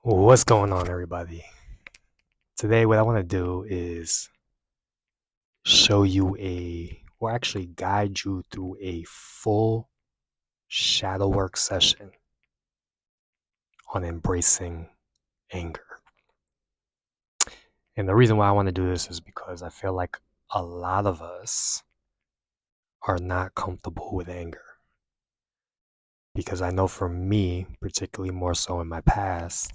What's going on, everybody? Today, what I want to do is show you or actually guide you through a full shadow work session on embracing anger. And the reason why I want to do this is because I feel like a lot of us are not comfortable with anger. Because I know for me, particularly more so in my past,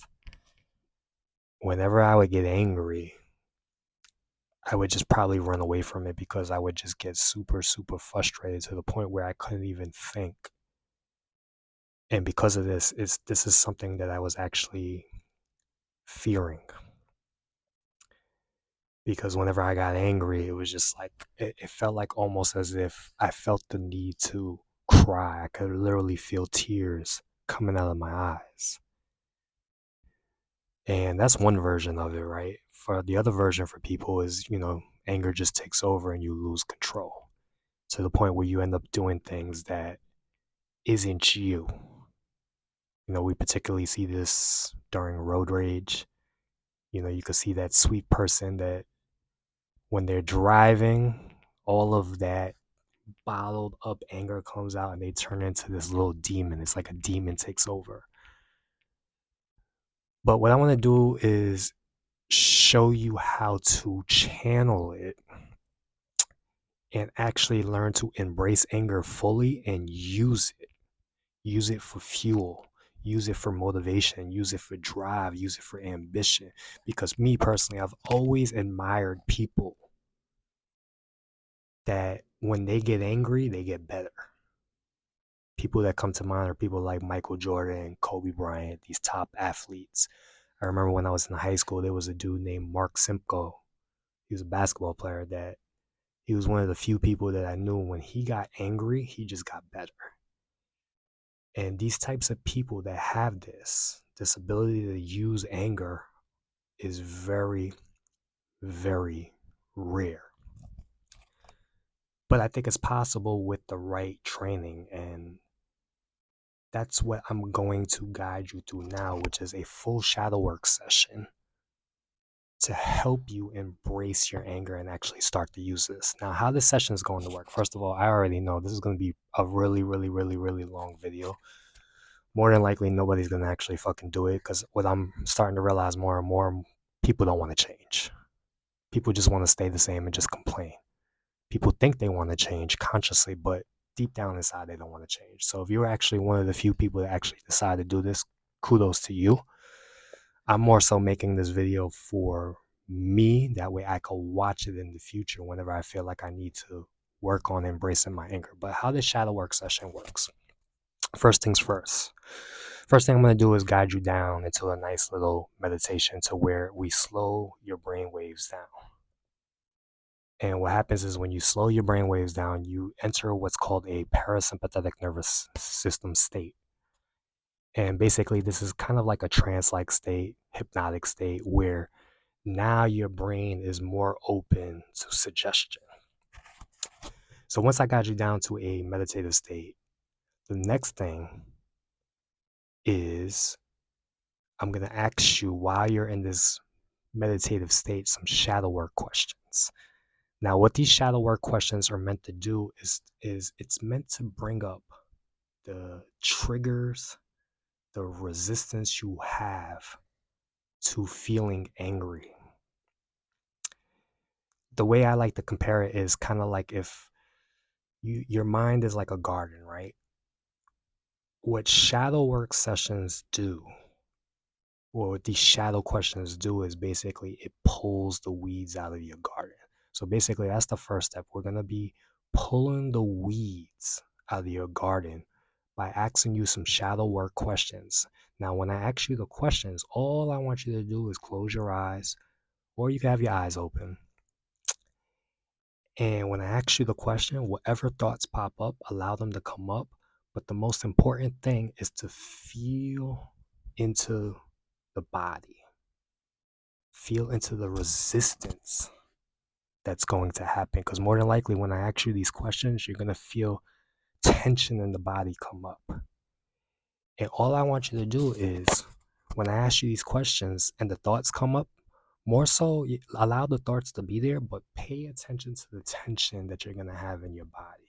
whenever I would get angry, I would just probably run away from it because I would just get super, super frustrated to the point where I couldn't even think. And because of this is something that I was actually fearing. Because whenever I got angry, it was just like it felt like almost as if I felt the need to cry. I could literally feel tears coming out of my eyes. And that's one version of it, right? For the other version for people is, anger just takes over and you lose control to the point where you end up doing things that isn't you. We particularly see this during road rage. You could see that sweet person that when they're driving, all of that bottled up anger comes out and they turn into this little demon. It's like a demon takes over. But what I want to do is show you how to channel it and actually learn to embrace anger fully and use it. Use it for fuel, use it for motivation, use it for drive, use it for ambition. Because me personally, I've always admired people that when they get angry, they get better. People that come to mind are people like Michael Jordan, Kobe Bryant, these top athletes. I remember when I was in high school, there was a dude named Mark Simcoe. He was a basketball player that he was one of the few people that I knew when he got angry, he just got better. And these types of people that have this ability to use anger is very, very rare. But I think it's possible with the right training. And that's what I'm going to guide you through now, which is a full shadow work session to help you embrace your anger and actually start to use this. Now, how this session is going to work, first of all, I already know this is going to be a really, really, really, really long video. More than likely, nobody's going to actually fucking do it because what I'm starting to realize more and more, people don't want to change. People just want to stay the same and just complain. People think they want to change consciously, but deep down inside, they don't want to change. So if you're actually one of the few people that actually decide to do this, kudos to you. I'm more so making this video for me. That way I can watch it in the future whenever I feel like I need to work on embracing my anger. But how this shadow work session works. First things first. First thing I'm going to do is guide you down into a nice little meditation to where we slow your brain waves down. And what happens is when you slow your brain waves down, you enter what's called a parasympathetic nervous system state. And basically, this is kind of like a trance like state, hypnotic state, where now your brain is more open to suggestion. So once I got you down to a meditative state, the next thing is I'm going to ask you while you're in this meditative state some shadow work questions. Now, what these shadow work questions are meant to do is it's meant to bring up the triggers, the resistance you have to feeling angry. The way I like to compare it is kind of like if your mind is like a garden, right? What shadow work sessions do, or what these shadow questions do, is basically it pulls the weeds out of your garden. So basically, that's the first step. We're going to be pulling the weeds out of your garden by asking you some shadow work questions. Now, when I ask you the questions, all I want you to do is close your eyes, or you can have your eyes open. And when I ask you the question, whatever thoughts pop up, allow them to come up. But the most important thing is to feel into the body, feel into the resistance that's going to happen. Because more than likely, when I ask you these questions, you're going to feel tension in the body come up. And all I want you to do is when I ask you these questions and the thoughts come up, more so allow the thoughts to be there, but pay attention to the tension that you're going to have in your body.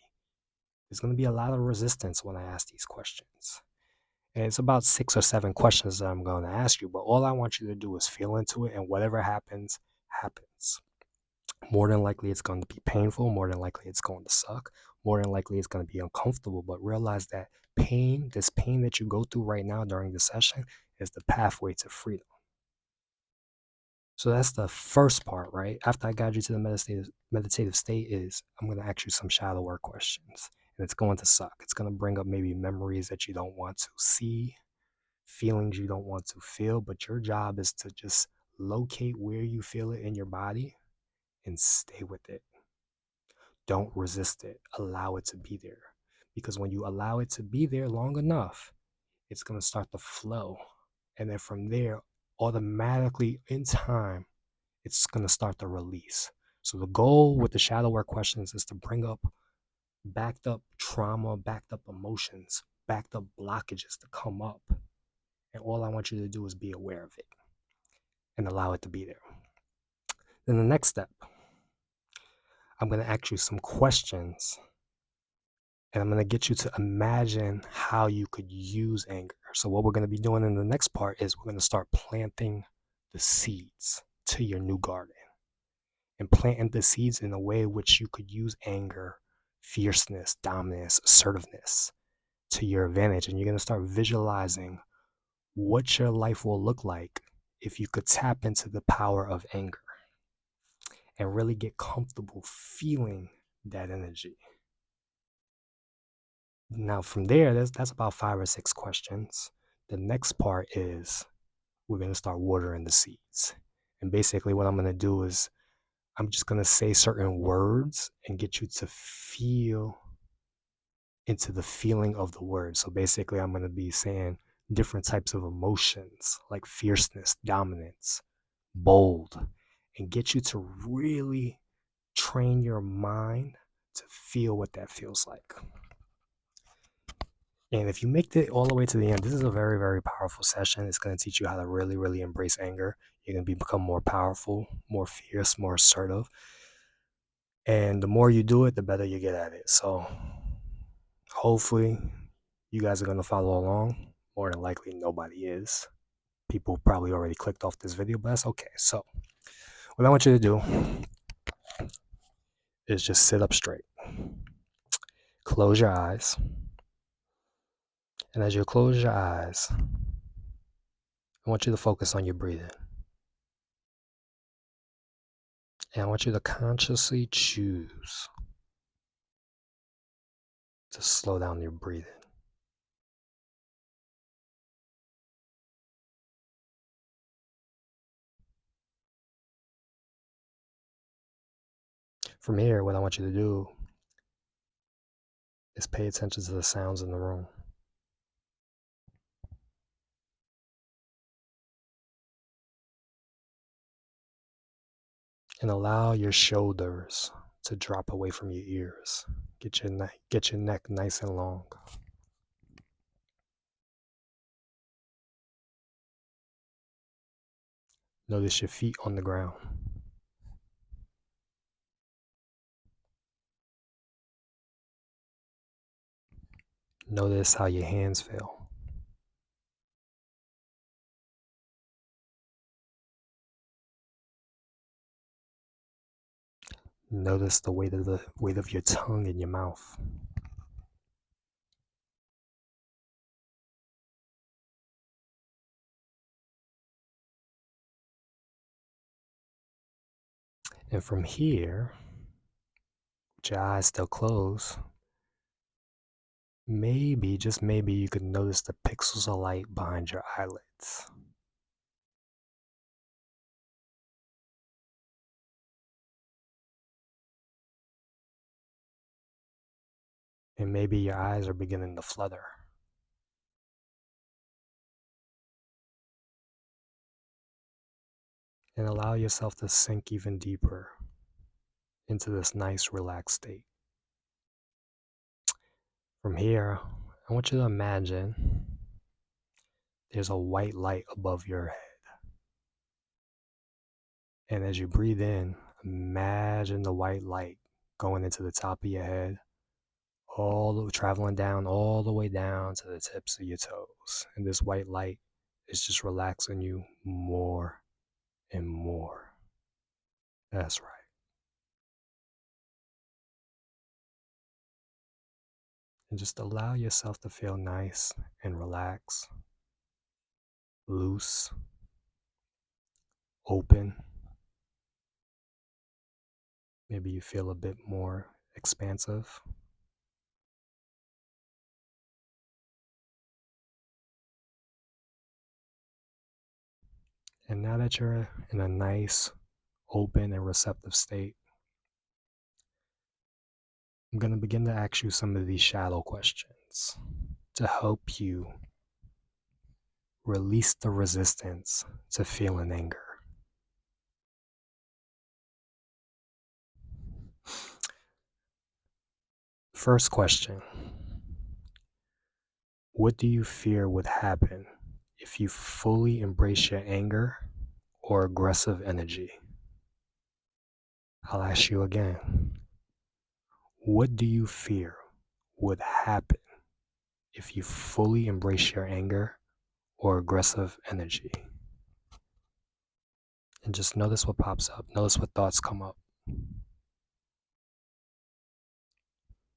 There's going to be a lot of resistance when I ask these questions. And it's about 6 or 7 questions that I'm going to ask you, but all I want you to do is feel into it, and whatever happens, happens. More than likely, it's going to be painful. More than likely, it's going to suck. More than likely, it's going to be uncomfortable. But realize that pain, this pain that you go through right now during the session, is the pathway to freedom. So that's the first part, right? After I guide you to the meditative state, is I'm going to ask you some shallow work questions. And it's going to suck. It's going to bring up maybe memories that you don't want to see, feelings you don't want to feel, but your job is to just locate where you feel it in your body and stay with it. Don't resist it. Allow it to be there. Because when you allow it to be there long enough, it's going to start to flow. And then from there, automatically in time, it's going to start to release. So the goal with the shadow work questions is to bring up backed up trauma, backed up emotions, backed up blockages to come up. And all I want you to do is be aware of it and allow it to be there. Then the next step, I'm going to ask you some questions, and I'm going to get you to imagine how you could use anger. So what we're going to be doing in the next part is we're going to start planting the seeds to your new garden, and planting the seeds in a way which you could use anger, fierceness, dominance, assertiveness to your advantage. And you're going to start visualizing what your life will look like if you could tap into the power of anger and really get comfortable feeling that energy. Now, from there, that's about 5 or 6 questions. The next part is we're going to start watering the seeds. And basically, what I'm going to do is I'm just going to say certain words and get you to feel into the feeling of the word. So basically, I'm going to be saying different types of emotions like fierceness, dominance, bold, and get you to really train your mind to feel what that feels like. And if you make it all the way to the end, this is a very, very powerful session. It's going to teach you how to really, really embrace anger. You're going to become more powerful, more fierce, more assertive. And the more you do it, the better you get at it. So hopefully you guys are going to follow along. More than likely, nobody is. People probably already clicked off this video, but that's okay. So what I want you to do is just sit up straight. Close your eyes. And as you close your eyes, I want you to focus on your breathing. And I want you to consciously choose to slow down your breathing. From here, what I want you to do is pay attention to the sounds in the room. And allow your shoulders to drop away from your ears. Get your neck nice and long. Notice your feet on the ground. Notice how your hands feel. Notice the weight of your tongue in your mouth. And from here, with your eyes still closed, maybe, just maybe, you could notice the pixels of light behind your eyelids. And maybe your eyes are beginning to flutter. And allow yourself to sink even deeper into this nice, relaxed state. From here, I want you to imagine there's a white light above your head. And as you breathe in, imagine the white light going into the top of your head, traveling down all the way down to the tips of your toes. And this white light is just relaxing you more and more. That's right. And just allow yourself to feel nice and relaxed, loose, open. Maybe you feel a bit more expansive. And now that you're in a nice, open, and receptive state, I'm going to begin to ask you some of these shadow questions to help you release the resistance to feeling anger. First question: what do you fear would happen if you fully embrace your anger or aggressive energy? I'll ask you again. What do you fear would happen if you fully embrace your anger or aggressive energy? And just notice what pops up. Notice what thoughts come up.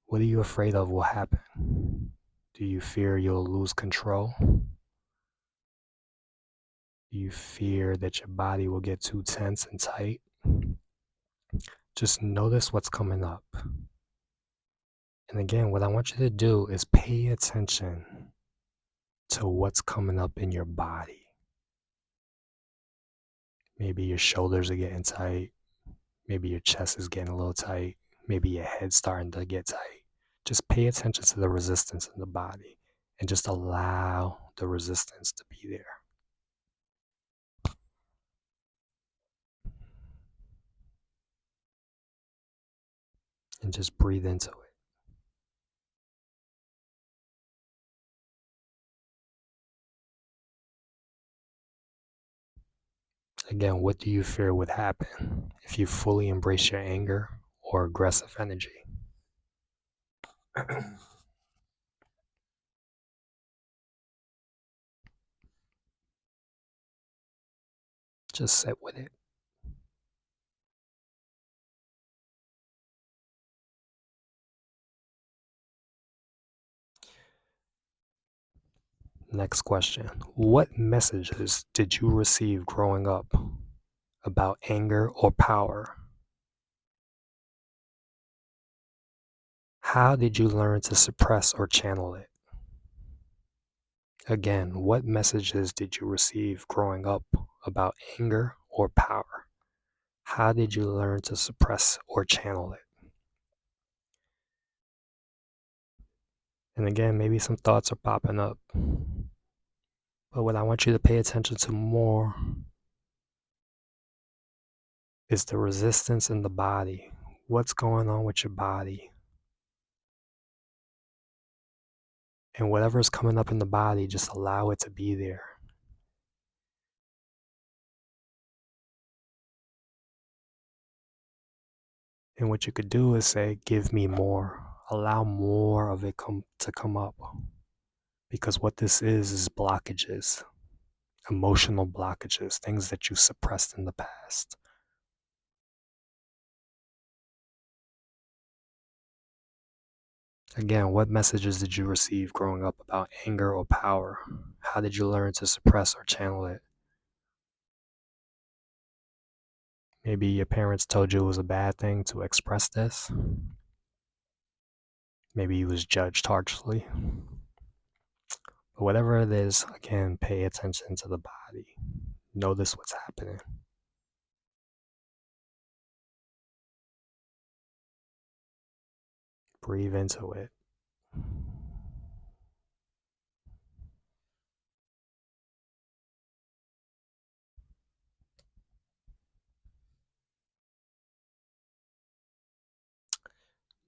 What are you afraid of will happen? Do you fear you'll lose control? Do you fear that your body will get too tense and tight? Just notice what's coming up. And again, what I want you to do is pay attention to what's coming up in your body. Maybe your shoulders are getting tight. Maybe your chest is getting a little tight. Maybe your head's starting to get tight. Just pay attention to the resistance in the body and just allow the resistance to be there. And just breathe into it. Again, what do you fear would happen if you fully embrace your anger or aggressive energy? Just sit with it. Next question. What messages did you receive growing up about anger or power? How did you learn to suppress or channel it? Again, what messages did you receive growing up about anger or power? How did you learn to suppress or channel it? And again, maybe some thoughts are popping up. But what I want you to pay attention to more is the resistance in the body. What's going on with your body? And whatever's coming up in the body, just allow it to be there. And what you could do is say, give me more. Allow more of it to come up. Because what this is blockages, emotional blockages, things that you suppressed in the past. Again, what messages did you receive growing up about anger or power? How did you learn to suppress or channel it? Maybe your parents told you it was a bad thing to express this. Maybe you was judged harshly. But whatever it is, again, pay attention to the body. Notice what's happening. Breathe into it.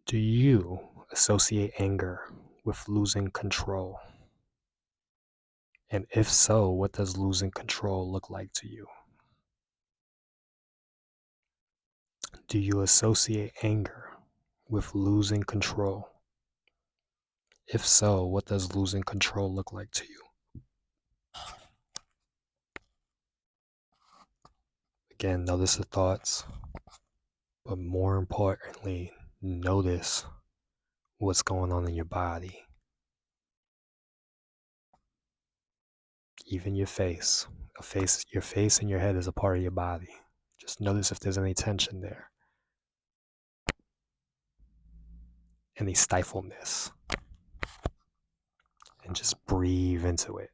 Do you associate anger with losing control? And if so, what does losing control look like to you? Do you associate anger with losing control? If so, what does losing control look like to you? Again, notice the thoughts, but more importantly, notice what's going on in your body. Even your face. Your face and your head is a part of your body. Just notice if there's any tension there, any stifledness, and just breathe into it.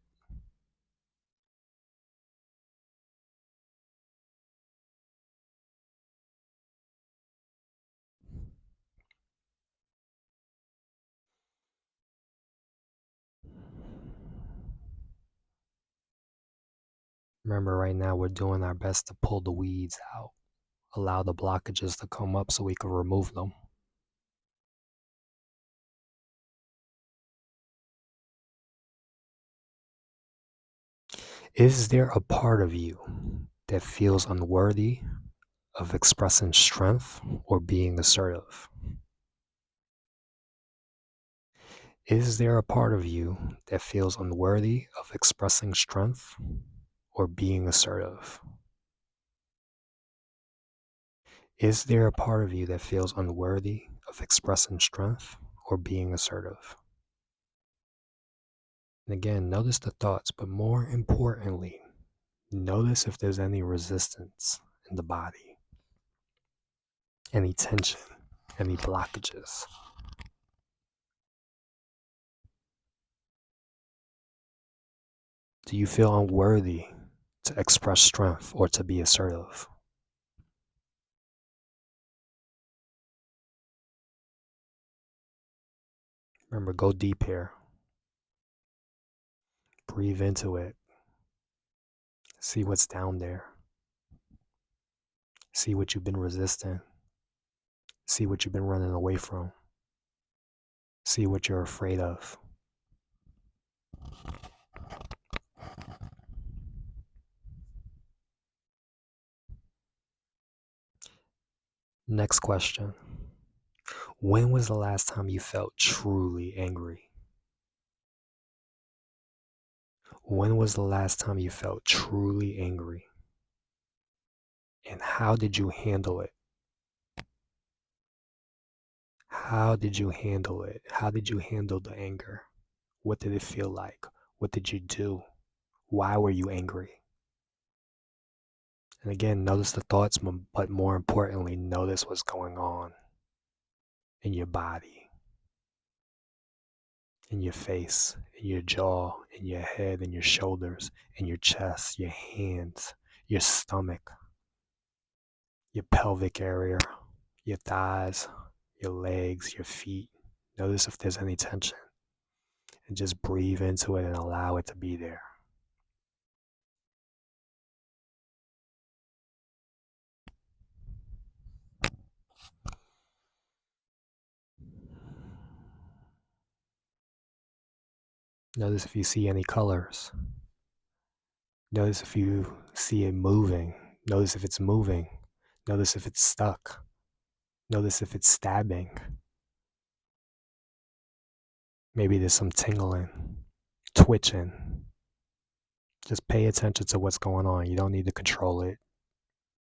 Remember, right now we're doing our best to pull the weeds out, allow the blockages to come up so we can remove them. Is there a part of you that feels unworthy of expressing strength or being assertive? Is there a part of you that feels unworthy of expressing strength or being assertive? Is there a part of you that feels unworthy of expressing strength or being assertive? And again, notice the thoughts, but more importantly, notice if there's any resistance in the body, any tension, any blockages. Do you feel unworthy to express strength or to be assertive? Remember, go deep here. Breathe into it. See what's down there. See what you've been resisting. See what you've been running away from. See what you're afraid of. Next question. When was the last time you felt truly angry? When was the last time you felt truly angry? And how did you handle it? How did you handle it? How did you handle the anger? What did it feel like? What did you do? Why were you angry? And again, notice the thoughts, but more importantly, notice what's going on in your body, in your face, in your jaw, in your head, in your shoulders, in your chest, your hands, your stomach, your pelvic area, your thighs, your legs, your feet. Notice if there's any tension and just breathe into it and allow it to be there. Notice if you see any colors. Notice if you see it moving. Notice if it's moving. Notice if it's stuck. Notice if it's stabbing. Maybe there's some tingling, twitching. Just pay attention to what's going on. You don't need to control it.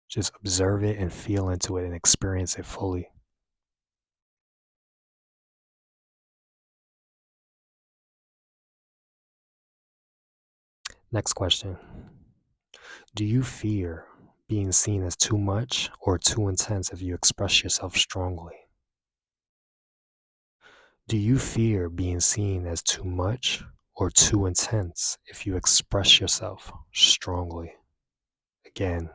Just observe it and feel into it and experience it fully. Next question. Do you fear being seen as too much or too intense if you express yourself strongly? Do you fear being seen as too much or too intense if you express yourself strongly? Again,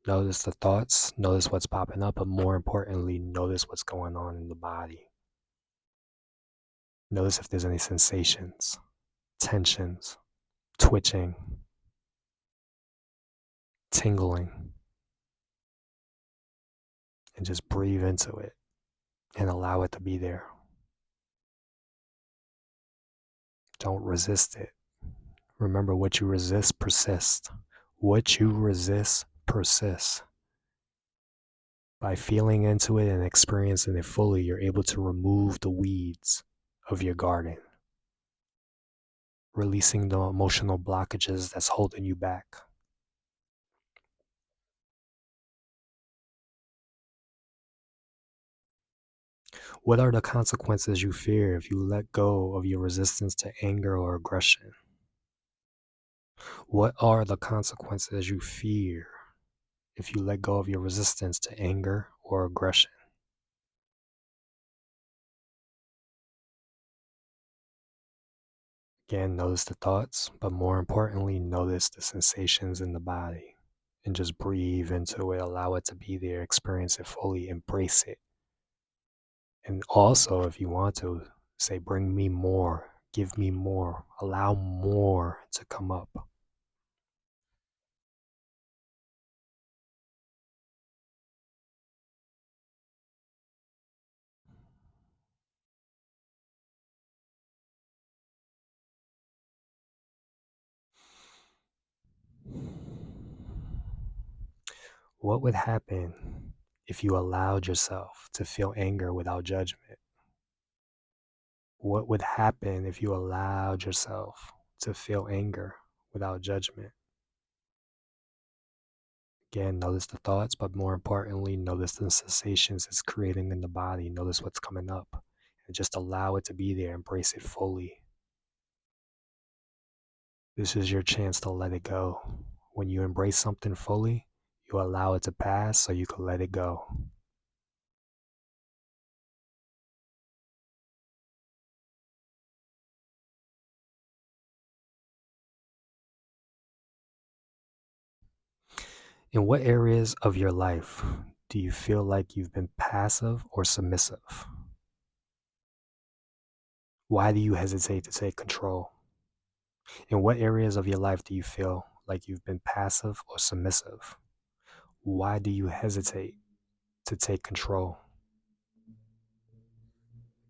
notice the thoughts, notice what's popping up, but more importantly, notice what's going on in the body. Notice if there's any sensations, tensions, twitching, tingling, and just breathe into it and allow it to be there. Don't resist it. Remember, what you resist persists. What you resist persists. By feeling into it and experiencing it fully, you're able to remove the weeds of your garden, releasing the emotional blockages that's holding you back. What are the consequences you fear if you let go of your resistance to anger or aggression? What are the consequences you fear if you let go of your resistance to anger or aggression? Again, notice the thoughts, but more importantly, notice the sensations in the body. And just breathe into it, allow it to be there, experience it fully, embrace it. And also, if you want to, say, bring me more, give me more, allow more to come up. What would happen if you allowed yourself to feel anger without judgment? What would happen if you allowed yourself to feel anger without judgment? Again, notice the thoughts, but more importantly, notice the sensations it's creating in the body. Notice what's coming up. And just allow it to be there. Embrace it fully. This is your chance to let it go. When you embrace something fully, you allow it to pass so you can let it go. In what areas of your life do you feel like you've been passive or submissive? Why do you hesitate to take control? In what areas of your life do you feel like you've been passive or submissive? Why do you hesitate to take control?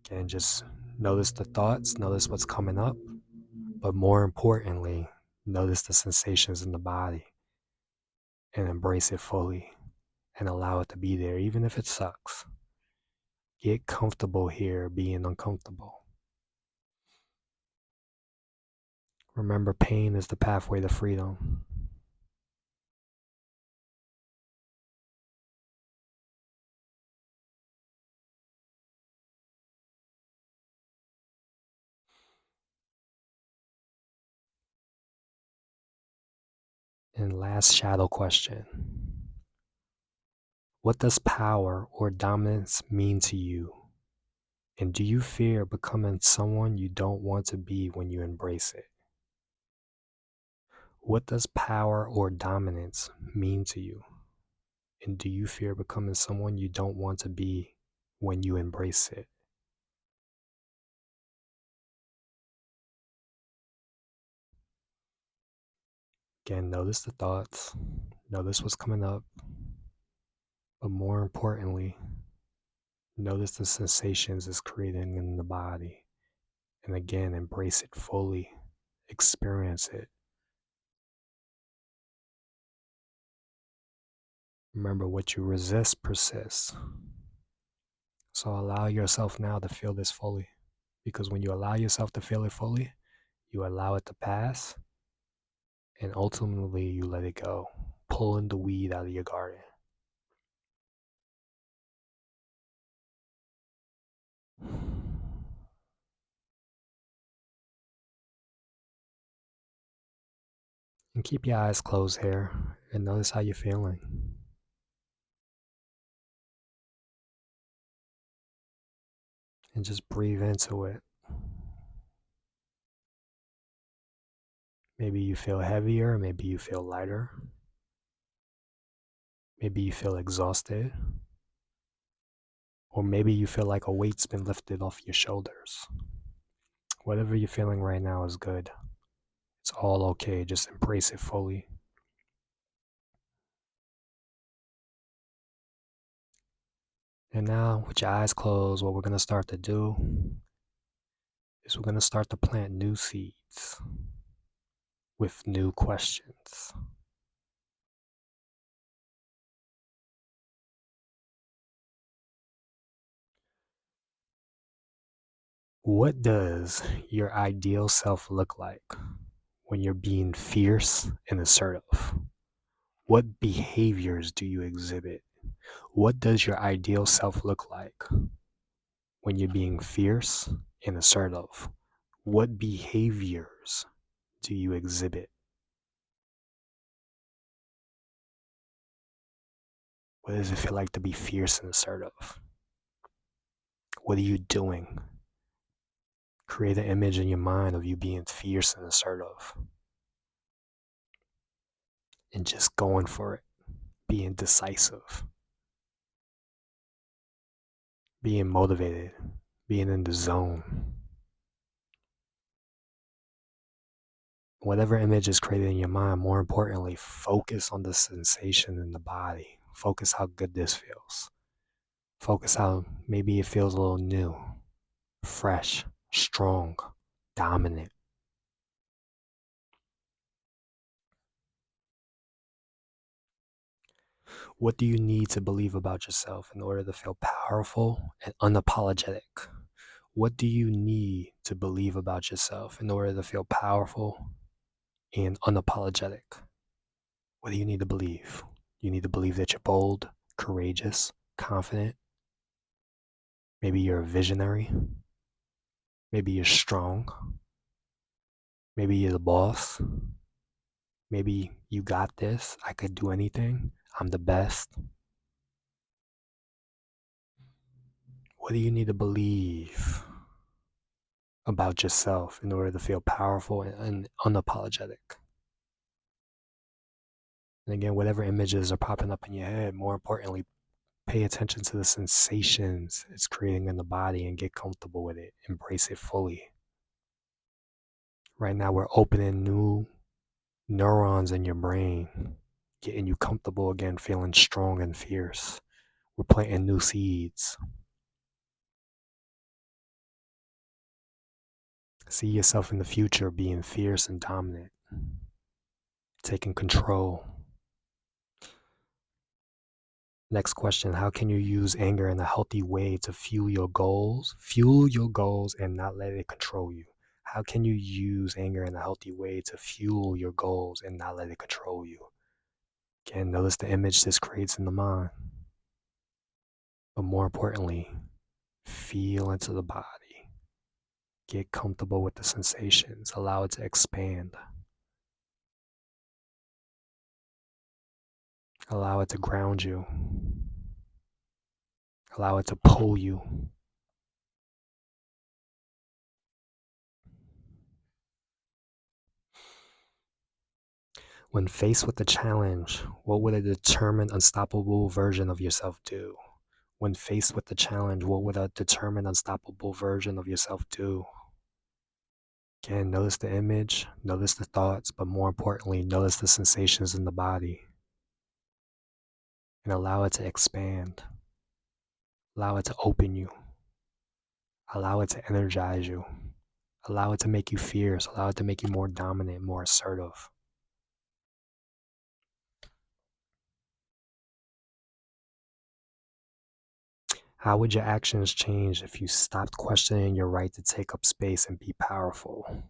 Again, just notice the thoughts, notice what's coming up, but more importantly, notice the sensations in the body and embrace it fully and allow it to be there, even if it sucks. Get comfortable here being uncomfortable. Remember, pain is the pathway to freedom. And last shadow question. What does power or dominance mean to you? And do you fear becoming someone you don't want to be when you embrace it? What does power or dominance mean to you? And do you fear becoming someone you don't want to be when you embrace it? Again, notice the thoughts, notice what's coming up, but more importantly, notice the sensations it's creating in the body. And again, embrace it fully, experience it. Remember, what you resist persists. So allow yourself now to feel this fully. Because when you allow yourself to feel it fully, you allow it to pass, and ultimately you let it go, pulling the weed out of your garden. And keep your eyes closed here and notice how you're feeling. And just breathe into it. Maybe you feel heavier, maybe you feel lighter. Maybe you feel exhausted. Or maybe you feel like a weight's been lifted off your shoulders. Whatever you're feeling right now is good. It's all okay. Just embrace it fully. And now, with your eyes closed, what we're going to start to do is we're going to start to plant new seeds. with new questions. What does your ideal self look like when you're being fierce and assertive? What behaviors do you exhibit? What does your ideal self look like when you're being fierce and assertive? What behaviors do you exhibit? What does it feel like to be fierce and assertive? What are you doing? Create an image in your mind of you being fierce and assertive and just going for it, being decisive, being motivated, being in the zone. Whatever image is created in your mind, more importantly, focus on the sensation in the body. Focus how good this feels. Focus how maybe it feels a little new, fresh, strong, dominant. What do you need to believe about yourself in order to feel powerful and unapologetic? What do you need to believe about yourself in order to feel powerful and unapologetic? What do you need to believe? You need to believe that you're bold, courageous, confident. Maybe you're a visionary. Maybe you're strong. Maybe you're the boss. Maybe you got this. I could do anything. I'm the best. What do you need to believe about yourself in order to feel powerful and unapologetic? And again, whatever images are popping up in your head, more importantly, pay attention to the sensations it's creating in the body and get comfortable with it. Embrace it fully. Right now, we're opening new neurons in your brain, getting you comfortable again, feeling strong and fierce. We're planting new seeds. See yourself in the future being fierce and dominant, taking control. Next question, how can you use anger in a healthy way to fuel your goals? Fuel your goals and not let it control you. How can you use anger in a healthy way to fuel your goals and not let it control you? Again, notice the image this creates in the mind. But more importantly, feel into the body. Get comfortable with the sensations. Allow it to expand. Allow it to ground you. Allow it to pull you. When faced with a challenge, what would a determined, unstoppable version of yourself do? When faced with the challenge, what would a determined, unstoppable version of yourself do? Again, notice the image, notice the thoughts, but more importantly, notice the sensations in the body and allow it to expand. Allow it to open you. Allow it to energize you. Allow it to make you fierce. Allow it to make you more dominant, more assertive. How would your actions change if you stopped questioning your right to take up space and be powerful?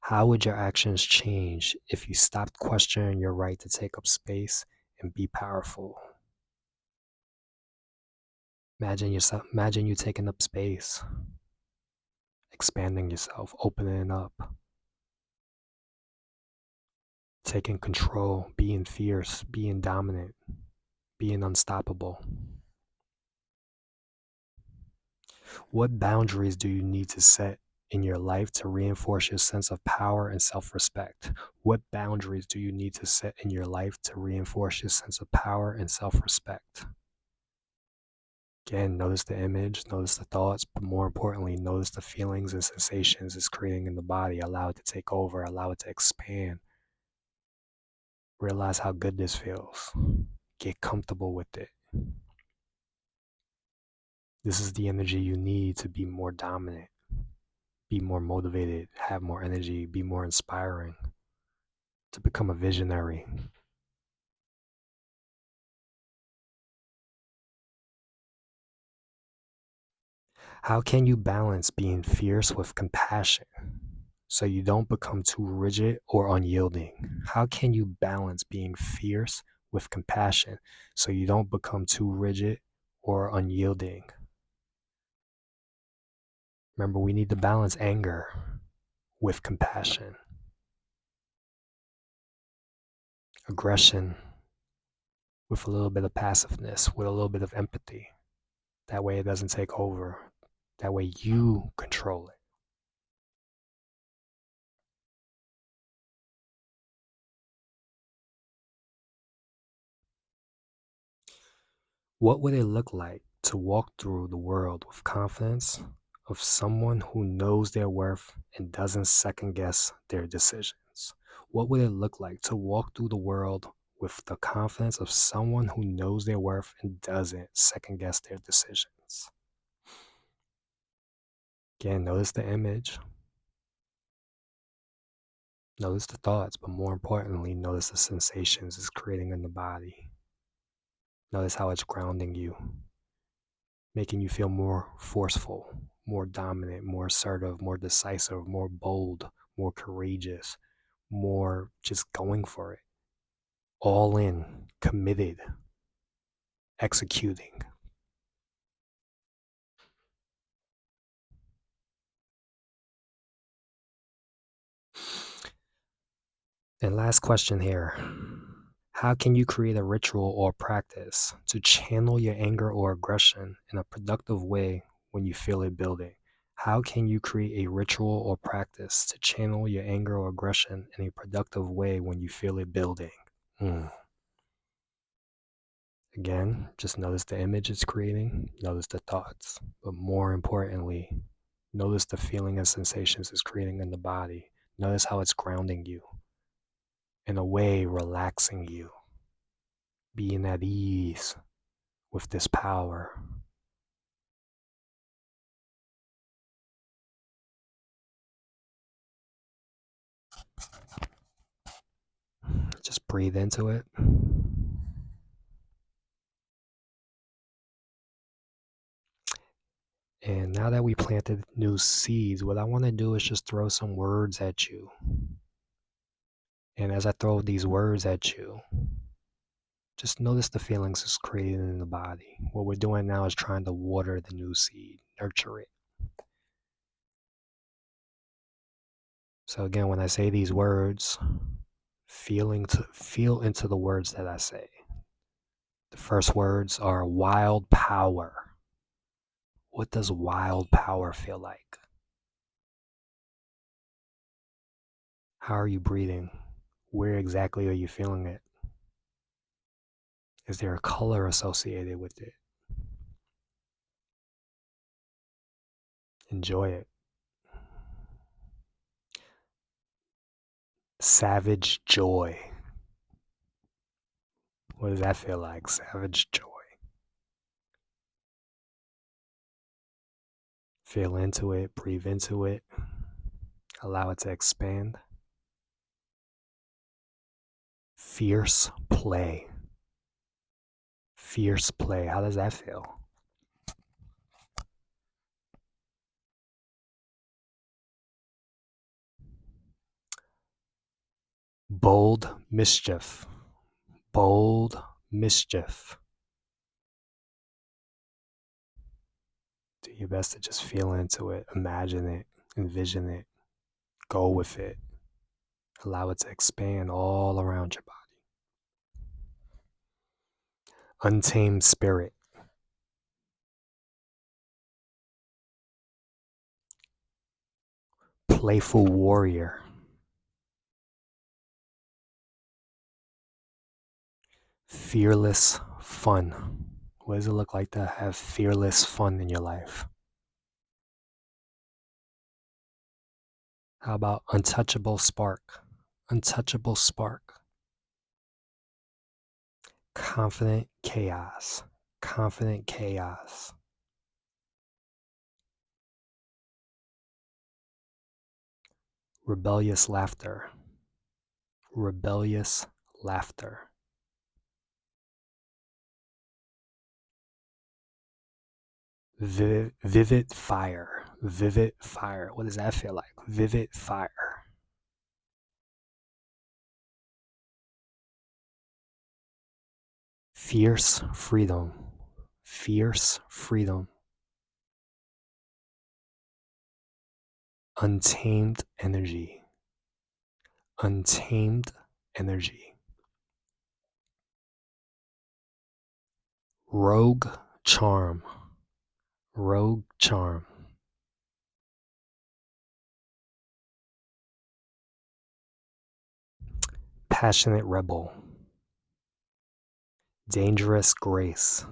How would your actions change if you stopped questioning your right to take up space and be powerful? Imagine you taking up space, expanding yourself, opening up, taking control, being fierce, being dominant, being unstoppable. What boundaries do you need to set in your life to reinforce your sense of power and self-respect? What boundaries do you need to set in your life to reinforce your sense of power and self-respect? Again, notice the image, notice the thoughts, but more importantly, notice the feelings and sensations it's creating in the body. Allow it to take over, allow it to expand. Realize how good this feels. Get comfortable with it. This is the energy you need to be more dominant, be more motivated, have more energy, be more inspiring. to become a visionary. How can you balance being fierce with compassion so you don't become too rigid or unyielding? How can you balance being fierce with compassion so you don't become too rigid or unyielding? Remember, we need to balance anger with compassion, aggression with a little bit of passiveness, with a little bit of empathy. That way it doesn't take over. That way you control it. What would it look like to walk through the world with confidence of someone who knows their worth and doesn't second guess their decisions? What would it look like to walk through the world with the confidence of someone who knows their worth and doesn't second guess their decisions? Again, notice the image, notice the thoughts, but more importantly, notice the sensations it's creating in the body. Notice how it's grounding you, making you feel more forceful, more dominant, more assertive, more decisive, more bold, more courageous, more just going for it. All in, committed, executing. And last question here. How can you create a ritual or practice to channel your anger or aggression in a productive way when you feel it building? How can you create a ritual or practice to channel your anger or aggression in a productive way when you feel it building? Again, just notice the image it's creating, notice the thoughts, but more importantly, notice the feeling and sensations it's creating in the body. Notice how it's grounding you, in a way, relaxing you, being at ease with this power. Just breathe into it. And now that we planted new seeds, what I want to do is just throw some words at you. And as I throw these words at you, just notice the feelings it's creating in the body. What we're doing now is trying to water the new seed, nurture it. So again, when I say these words, feel into the words that I say. The first words are wild power. What does wild power feel like? How are you breathing? Where exactly are you feeling it? Is there a color associated with it? Enjoy it. Savage joy. What does that feel like? Savage joy. Feel into it, breathe into it, allow it to expand. Fierce play. Fierce play. How does that feel? Bold mischief. Bold mischief. Do your best to just feel into it, imagine it, envision it, go with it. Allow it to expand all around your body. Untamed spirit. Playful warrior. Fearless fun. What does it look like to have fearless fun in your life? How about untouchable spark? Untouchable spark. Confident chaos. Confident chaos. Rebellious laughter. rebellious laughter. Vivid fire. Vivid fire. What does that feel like? Vivid fire. Fierce freedom. Fierce freedom. Untamed energy. Untamed energy. Rogue charm. Rogue charm. Passionate rebel. Dangerous grace.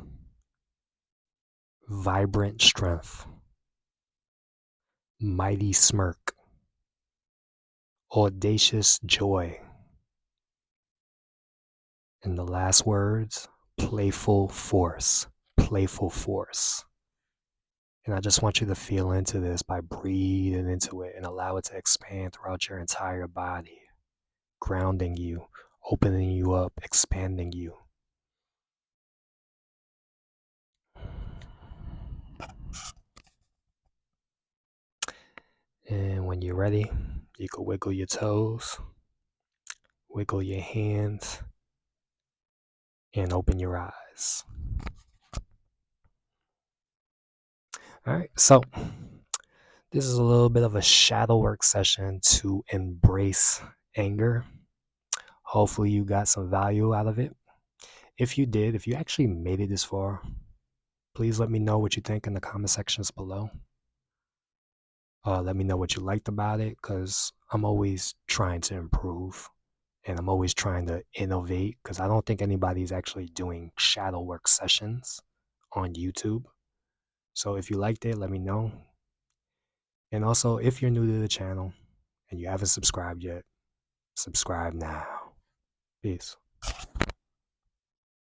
Vibrant strength. Mighty smirk. Audacious joy. And the last words, playful force. Playful force. And I just want you to feel into this by breathing into it and allow it to expand throughout your entire body, grounding you, opening you up, expanding you. And when you're ready, you can wiggle your toes, wiggle your hands, and open your eyes. All right, so this is a little bit of a shadow work session to embrace anger. Hopefully you got some value out of it. If you did, if you actually made it this far, please let me know what you think in the comment sections below. Let me know what you liked about it, because I'm always trying to improve and I'm always trying to innovate, because I don't think anybody's actually doing shadow work sessions on YouTube. So if you liked it, let me know. And also, if you're new to the channel and you haven't subscribed yet, subscribe now. Peace.